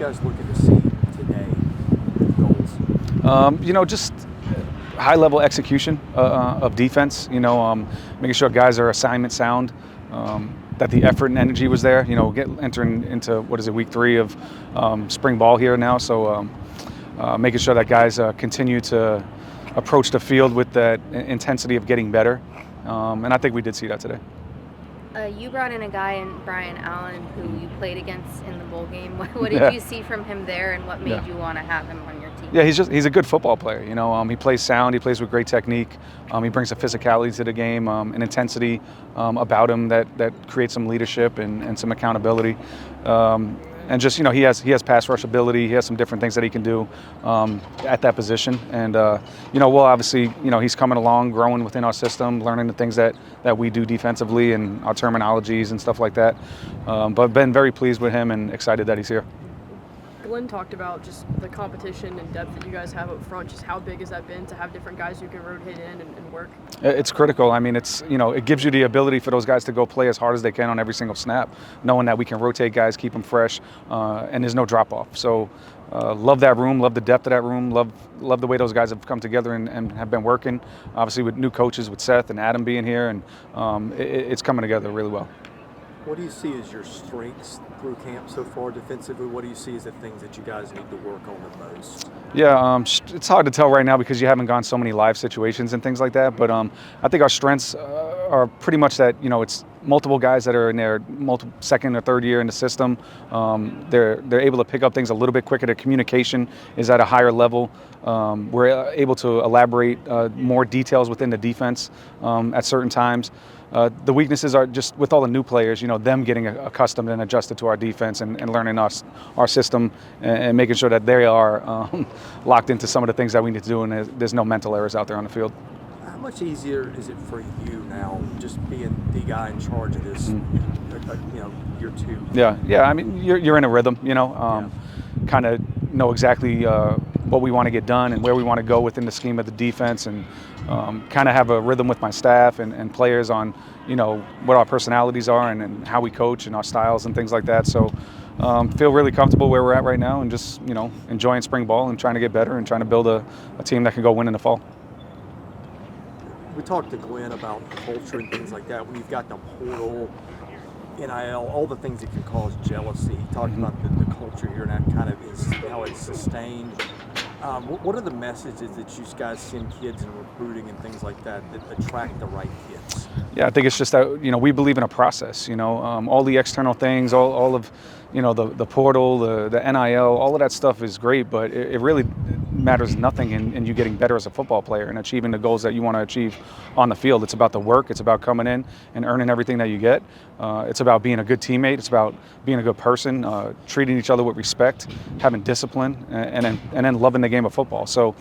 guys looking to see today with goals? Just high-level execution of defense. Making sure guys are assignment sound. That the effort and energy was there. Entering into week 3 of spring ball here now. So making sure that guys continue to approach the field with that intensity of getting better. And I think we did see that today. You brought in a guy in Brian Allen who you played against in the bowl game. What did you see from him there, and what made you want to have him on your team? Yeah, he's a good football player. He plays sound. He plays with great technique. He brings a physicality to the game, an intensity about him that creates some leadership and some accountability. And just he has pass rush ability. He has some different things that he can do at that position. And we'll obviously he's coming along, growing within our system, learning the things that we do defensively and our terminologies and stuff like that. But been very pleased with him and excited that he's here. Glenn talked about just the competition and depth that you guys have up front. Just how big has that been to have different guys who can rotate in and work? It's critical. I mean, it gives you the ability for those guys to go play as hard as they can on every single snap, knowing that we can rotate guys, keep them fresh, and there's no drop off. So love that room, love the depth of that room, love the way those guys have come together and have been working. Obviously with new coaches, with Seth and Adam being here, and it's coming together really well. What do you see as your strengths through camp so far defensively? What do you see as the things that you guys need to work on the most? Yeah, it's hard to tell right now because you haven't gone so many live situations and things like that. But I think our strengths are pretty much that, it's multiple guys that are in their second or third year in the system. They're able to pick up things a little bit quicker. Their communication is at a higher level. We're able to elaborate more details within the defense at certain times. The weaknesses are just with all the new players, them getting accustomed and adjusted to our defense and learning our system and making sure that they are locked into some of the things that we need to do and there's no mental errors out there on the field. How much easier is it for you now just being the guy in charge of this, year 2? Yeah. I mean, you're in a rhythm, kind of know exactly what we want to get done and where we want to go within the scheme of the defense and kind of have a rhythm with my staff and players on, what our personalities are and how we coach and our styles and things like that. So feel really comfortable where we're at right now and just, enjoying spring ball and trying to get better and trying to build a team that can go win in the fall. We talked to Glenn about culture and things like that. When you've got the portal, NIL, all the things that can cause jealousy. He talked about the culture here and that kind of is how it's sustained. What are the messages that you guys send kids in recruiting and things like that attract the right kids? Yeah, I think it's just that, we believe in a process, all the external things, all of, the portal, the NIL, all of that stuff is great, but it really matters nothing in you getting better as a football player and achieving the goals that you want to achieve on the field. It's about the work. It's about coming in and earning everything that you get. It's about being a good teammate. It's about being a good person, treating each other with respect, having discipline, and then loving the game of football. So,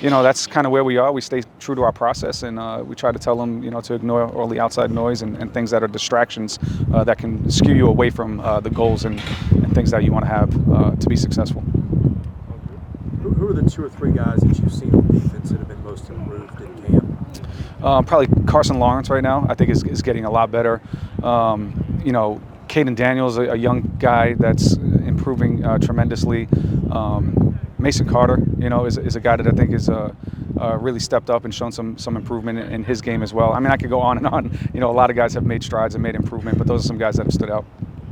that's kind of where we are. We stay true to our process, and we try to tell them, to ignore all the outside noise and things that are distractions that can skew you away from the goals and things that you want to have to be successful. Who are the 2 or 3 guys that you've seen on defense that have been most improved in camp? Probably Carson Lawrence right now. I think is getting a lot better. Caden Daniels, a young guy that's improving tremendously. Mason Carter, is a guy that I think is really stepped up and shown some improvement in his game as well. I mean, I could go on and on. A lot of guys have made strides and made improvement, but those are some guys that have stood out.